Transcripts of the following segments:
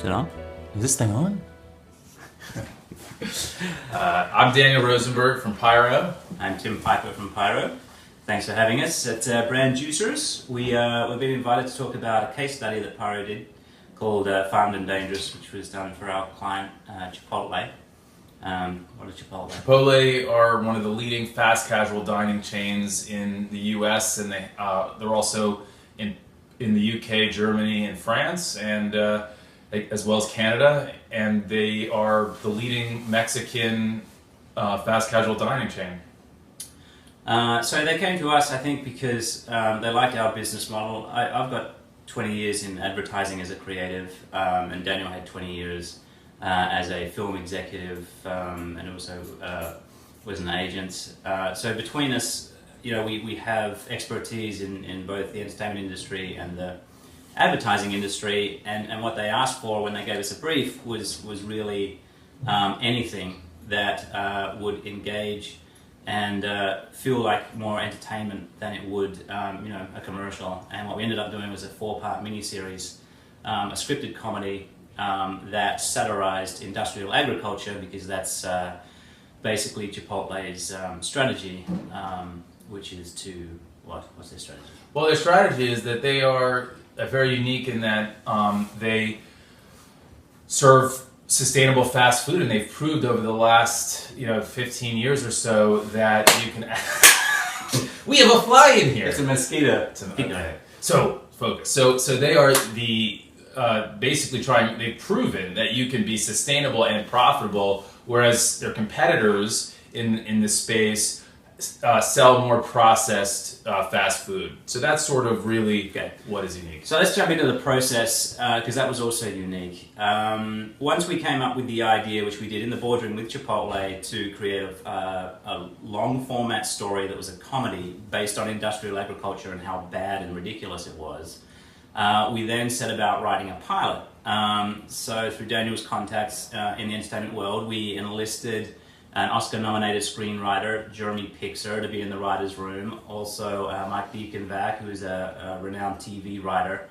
Is it on? Is this thing on? I'm Daniel Rosenberg from Pyro. I'm Tim Piper from Pyro. Thanks for having us at Brand Juicers. We've been invited to talk about a case study that Pyro did called Farmed and Dangerous, which was done for our client Chipotle. What is Chipotle? Chipotle are one of the leading fast casual dining chains in the U.S. and they're also in the UK, Germany, and France, and as well as Canada. And they are the leading Mexican fast casual dining chain. So they came to us, I think, because they liked our business model. I've got 20 years in advertising as a creative, and Daniel had 20 years as a film executive, and also was an agent. So between us, we have expertise in both the entertainment industry and the advertising industry, and what they asked for when they gave us a brief was really anything that would engage and feel like more entertainment than it would a commercial. And what we ended up doing was a 4-part miniseries, a scripted comedy that satirized industrial agriculture, because that's basically Chipotle's strategy, which is to what's their strategy? Well, their strategy is that they are very unique in that they serve sustainable fast food, and they've proved over the last 15 years or so that you can. We have a fly in here. It's a mosquito. Okay. So focus. So they are the basically trying. They've proven that you can be sustainable and profitable, whereas their competitors in this space sell more processed fast food. So that's sort of really what is unique. So let's jump into the process, because that was also unique. Once we came up with the idea, which we did in the boardroom with Chipotle, to create a long format story that was a comedy based on industrial agriculture and how bad and ridiculous it was, we then set about writing a pilot. So through Daniel's contacts in the entertainment world, we enlisted an Oscar-nominated screenwriter, Jeremy Pixar, to be in the writer's room. Also, Mike Deaconvac, who is a renowned TV writer.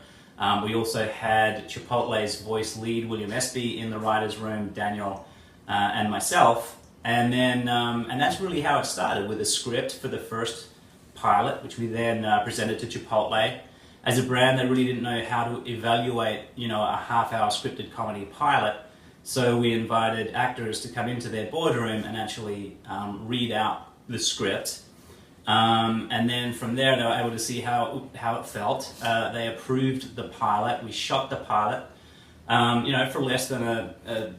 We also had Chipotle's voice lead, William Espy, in the writer's room, Daniel and myself. And then, and that's really how it started, with a script for the first pilot, which we then presented to Chipotle. As a brand, they really didn't know how to evaluate, a half-hour scripted comedy pilot. So we invited actors to come into their boardroom and actually read out the script. And then from there, they were able to see how it felt. They approved the pilot. We shot the pilot, for less than a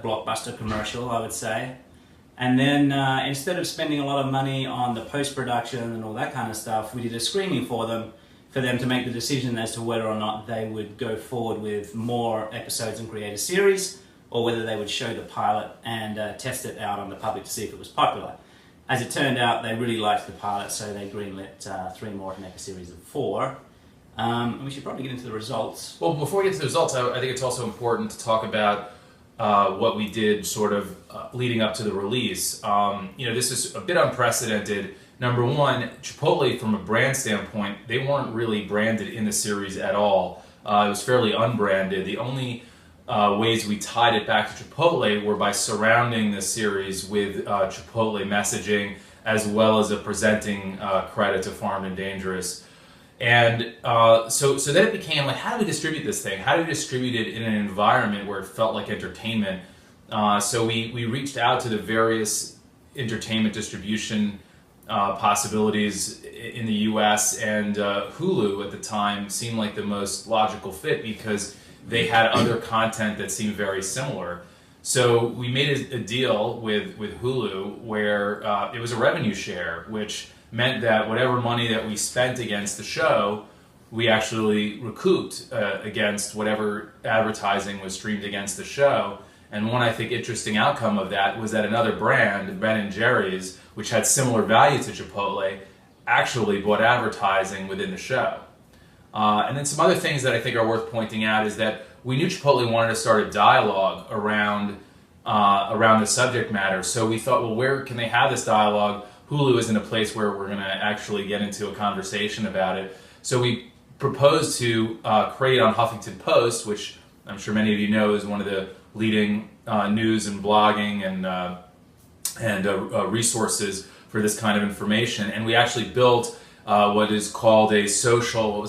blockbuster commercial, I would say. And then instead of spending a lot of money on the post-production and all that kind of stuff, we did a screening for them to make the decision as to whether or not they would go forward with more episodes and create a series, or whether they would show the pilot and test it out on the public to see if it was popular. As it turned out, they really liked the pilot, so they greenlit 3 more to make a series of 4. And we should probably get into the results. Well, before we get to the results, I think it's also important to talk about what we did sort of leading up to the release. This is a bit unprecedented. Number one, Chipotle, from a brand standpoint, they weren't really branded in the series at all. It was fairly unbranded. The only ways we tied it back to Chipotle were by surrounding the series with Chipotle messaging, as well as a presenting credit to Farmed and Dangerous. And so then it became like, how do we distribute this thing? How do we distribute it in an environment where it felt like entertainment? So we reached out to the various entertainment distribution possibilities in the US, and Hulu at the time seemed like the most logical fit because they had other content that seemed very similar. So we made a deal with Hulu where it was a revenue share, which meant that whatever money that we spent against the show, we actually recouped against whatever advertising was streamed against the show. And one, I think, interesting outcome of that was that another brand, Ben & Jerry's, which had similar value to Chipotle, actually bought advertising within the show. And then some other things that I think are worth pointing out is that we knew Chipotle wanted to start a dialogue around the subject matter. So we thought, well, where can they have this dialogue? Hulu isn't a place where we're going to actually get into a conversation about it. So we proposed to create on Huffington Post, which I'm sure many of you know, is one of the leading news and blogging and resources for this kind of information. And we actually built what is called a social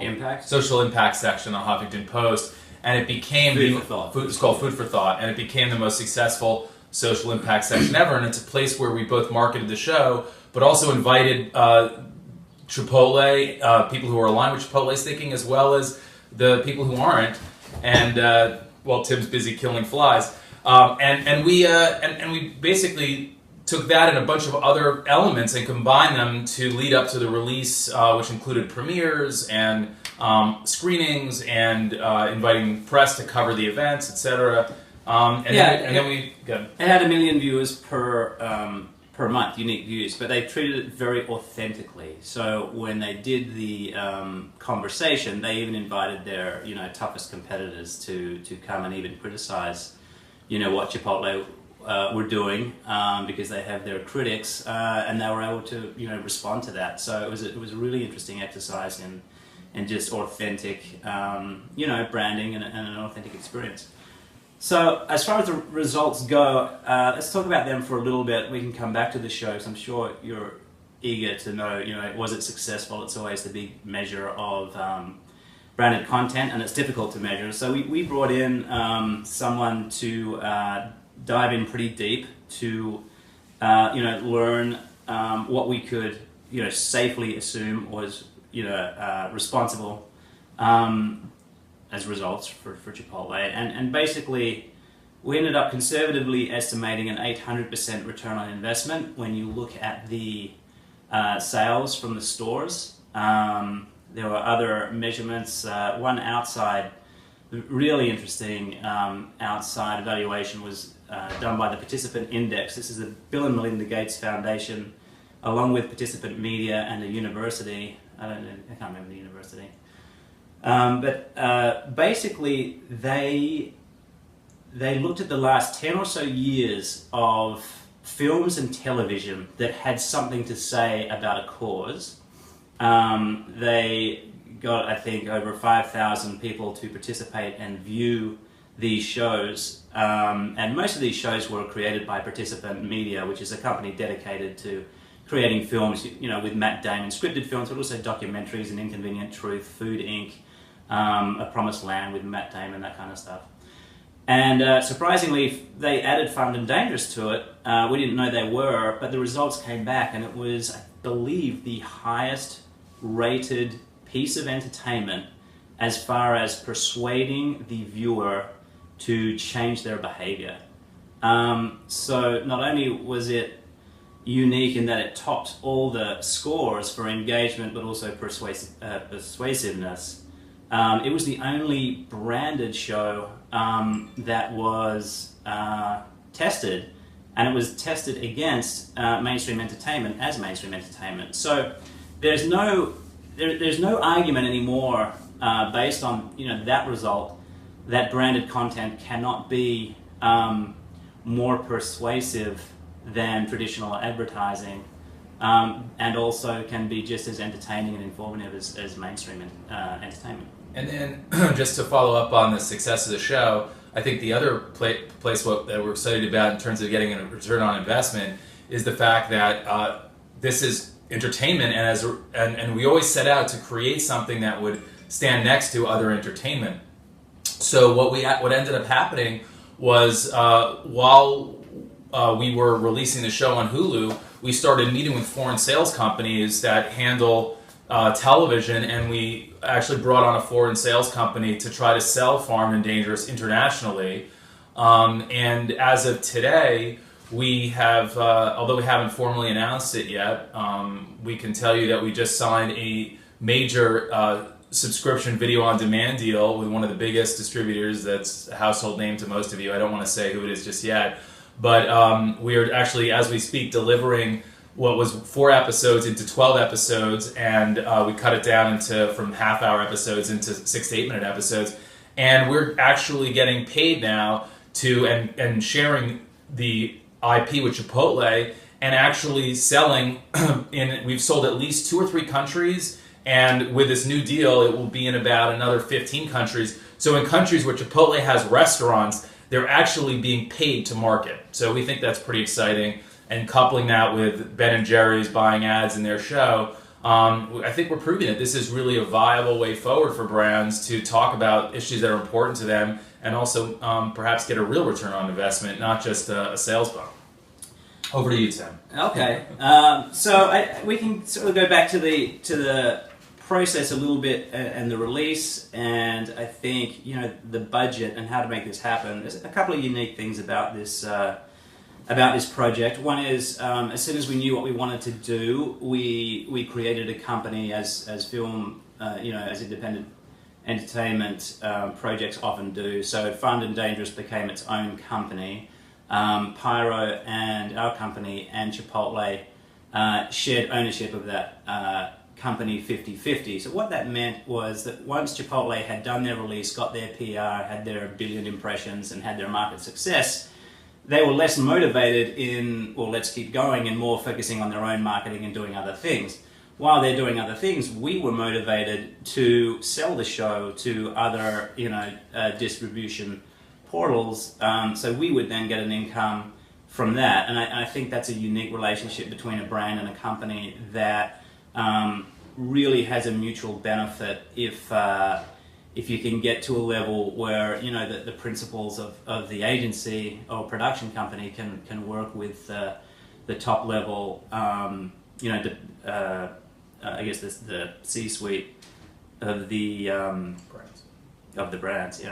Impact? Social impact section on Huffington Post, and it became Food for thought. It's called Food for Thought, and it became the most successful social impact section ever. And it's a place where we both marketed the show, but also invited Chipotle, people who are aligned with Chipotle's thinking, as well as the people who aren't. And Tim's busy killing flies, and we basically took that and a bunch of other elements and combined them to lead up to the release, which included premieres and screenings and inviting press to cover the events, etc. Then we it had 1 million viewers per month, unique views, but they treated it very authentically. So when they did the conversation, they even invited their toughest competitors to come and even criticize what Chipotle were doing, because they have their critics, and they were able to respond to that. So it was a really interesting exercise in just authentic branding and an authentic experience. So as far as the results go, let's talk about them for a little bit. We can come back to the show, because I'm sure you're eager to know, was it successful? It's always the big measure of branded content, and it's difficult to measure. So we brought in someone to dive in pretty deep to learn what we could safely assume was responsible as results for Chipotle, and basically we ended up conservatively estimating an 800% return on investment when you look at the sales from the stores. There were other measurements, one outside, really interesting outside evaluation was done by the Participant Index. This is the Bill and Melinda Gates Foundation, along with Participant Media and a university. I can't remember the university. But basically, they looked at the last 10 or so years of films and television that had something to say about a cause. They got, I think, over 5,000 people to participate and view these shows. And most of these shows were created by Participant Media, which is a company dedicated to creating films, with Matt Damon, scripted films, but also documentaries, An Inconvenient Truth, Food Inc., A Promised Land with Matt Damon, that kind of stuff. And surprisingly, they added Fun and Dangerous to it. We didn't know they were, but the results came back, and it was, I believe, the highest rated piece of entertainment as far as persuading the viewer to change their behavior. So not only was it unique in that it topped all the scores for engagement, but also persuasiveness. It was the only branded show that was tested, and it was tested against mainstream entertainment as mainstream entertainment. So there's no argument anymore based on that result that branded content cannot be more persuasive than traditional advertising, and also can be just as entertaining and informative as mainstream entertainment. And then, just to follow up on the success of the show, I think the other place that we're excited about in terms of getting a return on investment is the fact that this is entertainment, and we always set out to create something that would stand next to other entertainment. So what ended up happening was while we were releasing the show on Hulu, we started meeting with foreign sales companies that handle television, and we actually brought on a foreign sales company to try to sell Farm and Dangerous internationally. And as of today, we have, although we haven't formally announced it yet, we can tell you that we just signed a major subscription video on demand deal with one of the biggest distributors that's a household name to most of you. I don't want to say who it is just yet, but we are actually, as we speak, delivering what was 4 episodes into 12 episodes, and we cut it down from half-hour episodes into 6 to 8 minute episodes, and we're actually getting paid now and sharing the IP with Chipotle, and actually selling we've sold at least 2 or 3 countries And with this new deal, it will be in about another 15 countries. So in countries where Chipotle has restaurants, they're actually being paid to market. So we think that's pretty exciting. And coupling that with Ben & Jerry's buying ads in their show, I think we're proving that this is really a viable way forward for brands to talk about issues that are important to them and also perhaps get a real return on investment, not just a sales bump. Over to you, Tim. Okay, we can sort of go back to the process a little bit and the release, and I think the budget and how to make this happen. There's a couple of unique things about this project. One is as soon as we knew what we wanted to do, we created a company as film, as independent entertainment projects often do. So Fun and Dangerous became its own company. Pyro and our company and Chipotle shared ownership of that company 50-50. So what that meant was that once Chipotle had done their release, got their PR, had their 1 billion impressions and had their market success, they were less motivated in, well, let's keep going, and more focusing on their own marketing and doing other things. While they're doing other things, we were motivated to sell the show to other, distribution portals, so we would then get an income from that. And I think that's a unique relationship between a brand and a company that really has a mutual benefit if you can get to a level where the principals of the agency or production company can work with the top level, the C-suite of the brands,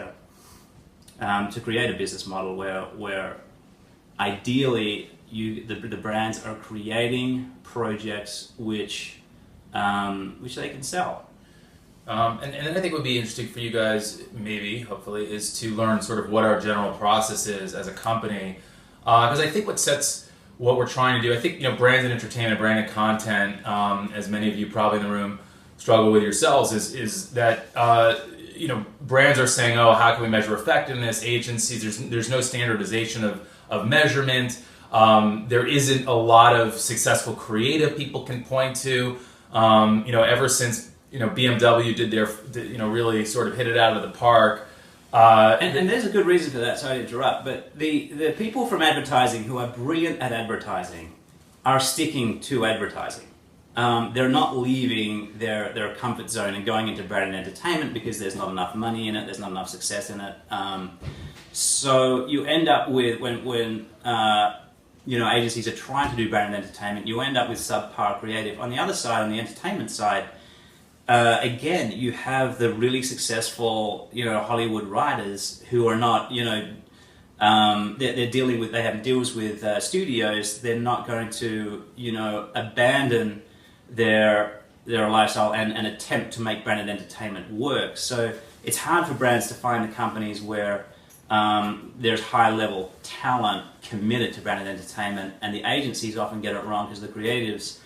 to create a business model where ideally the brands are creating projects which they can sell. And I think it would be interesting for you guys, maybe, hopefully, is to learn sort of what our general process is as a company. Because I think what sets what we're trying to do, I think, brands and entertainment, brand and content, as many of you probably in the room struggle with yourselves, is that, brands are saying, oh, how can we measure effectiveness? Agencies, there's no standardization of measurement. There isn't a lot of successful creative people can point to. Ever since BMW did their, really sort of hit it out of the park. And there's a good reason for that, sorry to interrupt, but the people from advertising who are brilliant at advertising are sticking to advertising. They're not leaving their comfort zone and going into brand and entertainment because there's not enough money in it, there's not enough success in it. So you end up with, when agencies are trying to do brand and entertainment, you end up with subpar creative. On the other side, on the entertainment side, again, you have the really successful, Hollywood writers who are not, they're dealing with, they have deals with studios. They're not going to, abandon their lifestyle and attempt to make branded entertainment work. So it's hard for brands to find the companies where there's high-level talent committed to branded entertainment, and the agencies often get it wrong because the creatives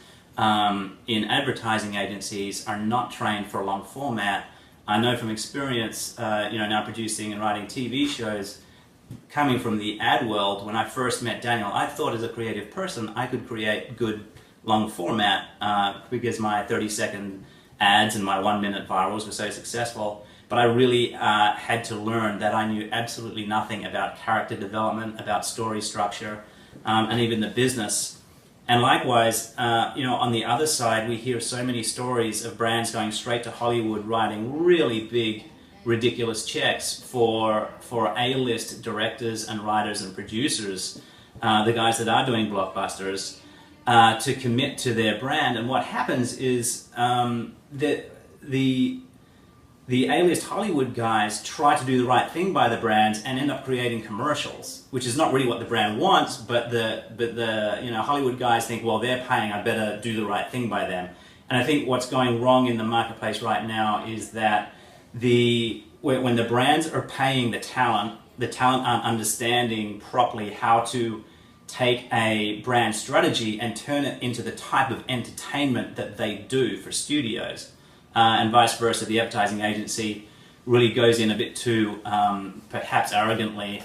in advertising agencies are not trained for a long format. I know from experience, now producing and writing TV shows, coming from the ad world, when I first met Daniel, I thought as a creative person I could create good long format because my 30-second ads and my 1-minute virals were so successful. But I really had to learn that I knew absolutely nothing about character development, about story structure, and even the business. And likewise, on the other side, we hear so many stories of brands going straight to Hollywood, writing really big, ridiculous checks for A-list directors and writers and producers, the guys that are doing blockbusters, to commit to their brand. And what happens is that the A-list Hollywood guys try to do the right thing by the brands and end up creating commercials, which is not really what the brand wants, but the Hollywood guys think, well, they're paying, I better do the right thing by them. And I think what's going wrong in the marketplace right now is that when the brands are paying the talent aren't understanding properly how to take a brand strategy and turn it into the type of entertainment that they do for studios. And vice versa, the advertising agency really goes in a bit too, perhaps arrogantly,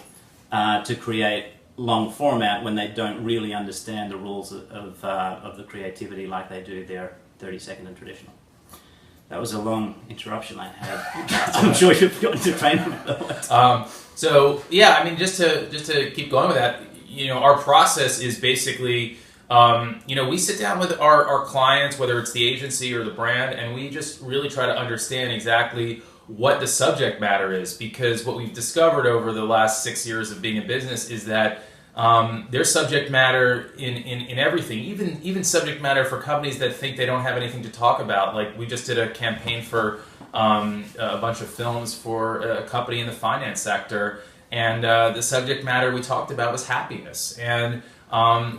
to create long format when they don't really understand the rules of the creativity like they do their 30-second and traditional. That was a long interruption I had. I'm sure you've forgotten to train them. So yeah, I mean, just to keep going with that, our process is basically, we sit down with our clients, whether it's the agency or the brand, and we just really try to understand exactly what the subject matter is, because what we've discovered over the last 6 years of being in business is that there's subject matter in everything, even subject matter for companies that think they don't have anything to talk about. Like we just did a campaign for a bunch of films for a company in the finance sector, and the subject matter we talked about was happiness, and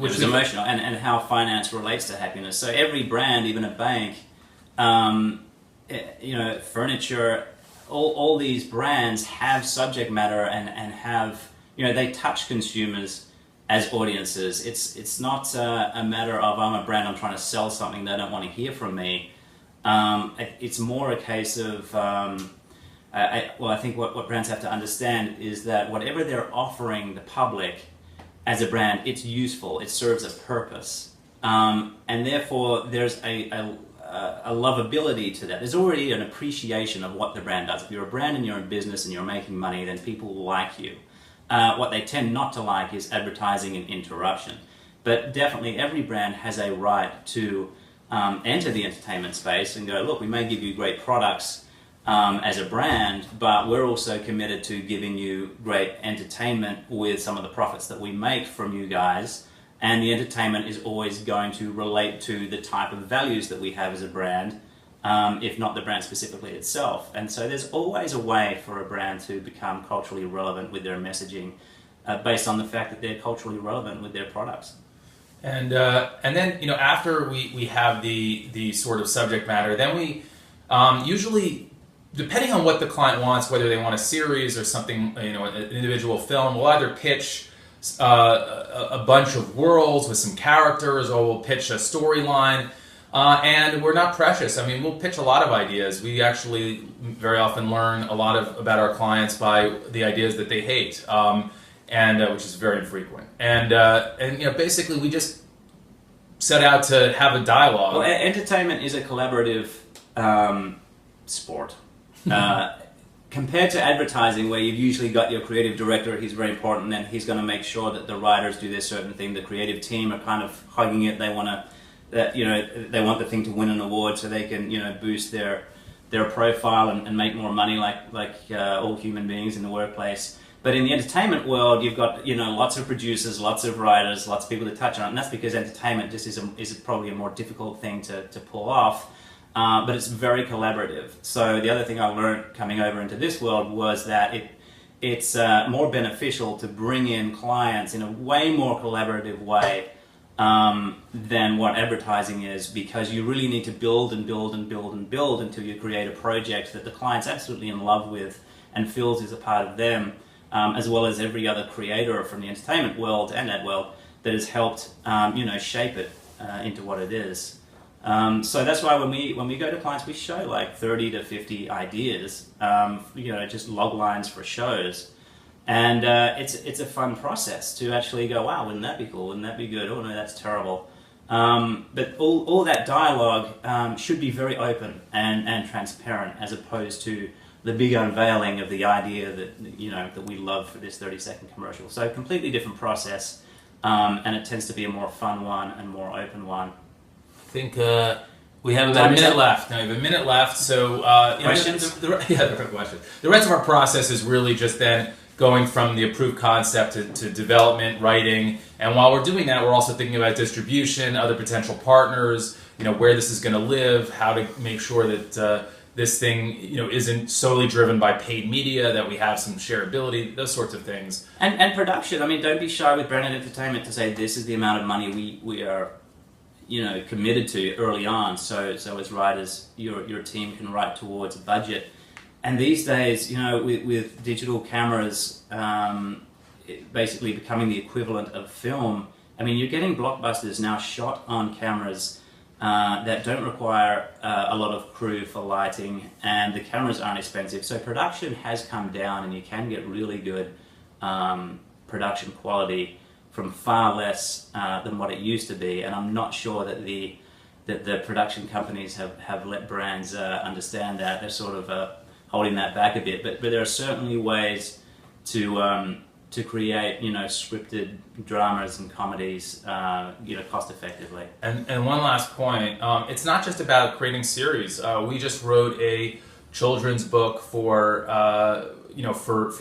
which is emotional, and how finance relates to happiness. So every brand, even a bank, furniture, all these brands have subject matter and have, they touch consumers as audiences. It's not a matter of I'm a brand, I'm trying to sell something, they don't want to hear from me. It's more a case of, I think what brands have to understand is that whatever they're offering the public as a brand, it's useful, it serves a purpose. And therefore there's a lovability to that. There's already an appreciation of what the brand does. If you're a brand and you're in business and you're making money, then people will like you. What they tend not to like is advertising and interruption. But definitely every brand has a right to enter the entertainment space and go, look, we may give you great products as a brand, but we're also committed to giving you great entertainment with some of the profits that we make from you guys. And the entertainment is always going to relate to the type of values that we have as a brand, if not the brand specifically itself. And so there's always a way for a brand to become culturally relevant with their messaging, based on the fact that they're culturally relevant with their products. And then after we have the sort of subject matter, then we usually, depending on what the client wants, whether they want a series or something, an individual film, we'll either pitch a bunch of worlds with some characters, or we'll pitch a storyline, and we're not precious. I mean, we'll pitch a lot of ideas. We actually very often learn a lot about our clients by the ideas that they hate, which is very infrequent. And basically we just set out to have a dialogue. Well, entertainment is a collaborative sport. Compared to advertising, where you've usually got your creative director, he's very important, and he's going to make sure that the writers do their certain thing. The creative team are kind of hugging it. They want they want the thing to win an award so they can, boost their profile and make more money, like all human beings in the workplace. But in the entertainment world, you've got lots of producers, lots of writers, lots of people to touch on it, and that's because entertainment just is probably a more difficult thing to pull off. But it's very collaborative. So the other thing I learned coming over into this world was that it's more beneficial to bring in clients in a way more collaborative way than what advertising is, because you really need to build and build and build and build until you create a project that the client's absolutely in love with and feels is a part of them, as well as every other creator from the entertainment world and ad world that has helped shape it into what it is. So that's why when we go to clients, we show like 30 to 50 ideas, just log lines for shows, and it's a fun process to actually go, wow, wouldn't that be cool? Wouldn't that be good? Oh no, that's terrible. But all that dialogue should be very open and transparent, as opposed to the big unveiling of the idea that we love for this 30-second commercial. So completely different process, and it tends to be a more fun one and more open one. I think we have about a minute left. Now we have a minute left, so questions? The question. The rest of our process is really just then going from the approved concept to development, writing, and while we're doing that, we're also thinking about distribution, other potential partners, where this is going to live, how to make sure that this thing isn't solely driven by paid media, that we have some shareability, those sorts of things. And production. I mean, don't be shy with branded entertainment to say this is the amount of money we are committed to early on, so as writers, your team can write towards a budget. And these days, with digital cameras basically becoming the equivalent of film, I mean, you're getting blockbusters now shot on cameras that don't require a lot of crew for lighting, and the cameras aren't expensive. So production has come down, and you can get really good production quality from far less than what it used to be. And I'm not sure that the that the production companies have let brands understand that. They're sort of holding that back a bit, but there are certainly ways to create, scripted dramas and comedies, cost effectively. And one last point, it's not just about creating series. We just wrote a children's book for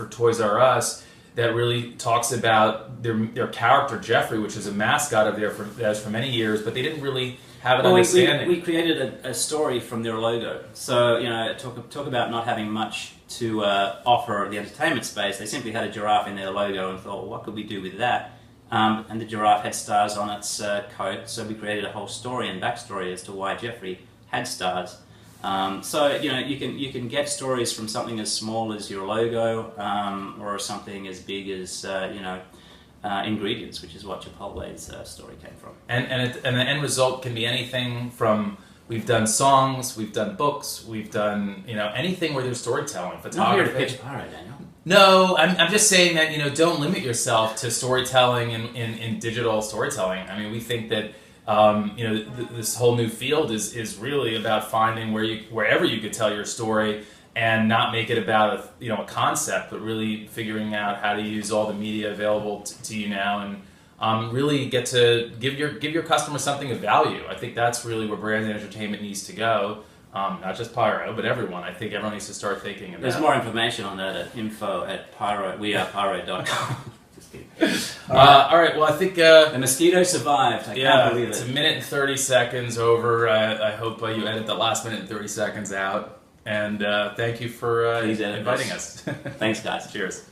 Toys R Us that really talks about their character Jeffrey, which is a mascot of theirs for many years, but they didn't really have an understanding. We created a story from their logo. So, talk about not having much to offer the entertainment space. They simply had a giraffe in their logo and thought, well, what could we do with that? And the giraffe had stars on its coat, so we created a whole story and backstory as to why Jeffrey had stars. So you can get stories from something as small as your logo, or something as big as ingredients, which is what Chipotle's story came from. And the end result can be anything from, we've done songs, we've done books, we've done anything where there's storytelling, photography. Not here to pitch Pyro, Daniel. No, I'm just saying that don't limit yourself to storytelling in digital storytelling. I mean, we think that this whole new field is really about finding wherever you could tell your story and not make it about a concept, but really figuring out how to use all the media available to you now and really get to give your customer something of value. I think that's really where brand and entertainment needs to go. Not just Pyro, but everyone. I think everyone needs to start thinking about. There's more information on that at info@wearepyro.com. Just kidding. All right. Well, I think the mosquito survived. I can't believe it. It's a minute and 30 seconds over. I hope you edit the last minute and 30 seconds out. And thank you for inviting us. Thanks, guys. Cheers.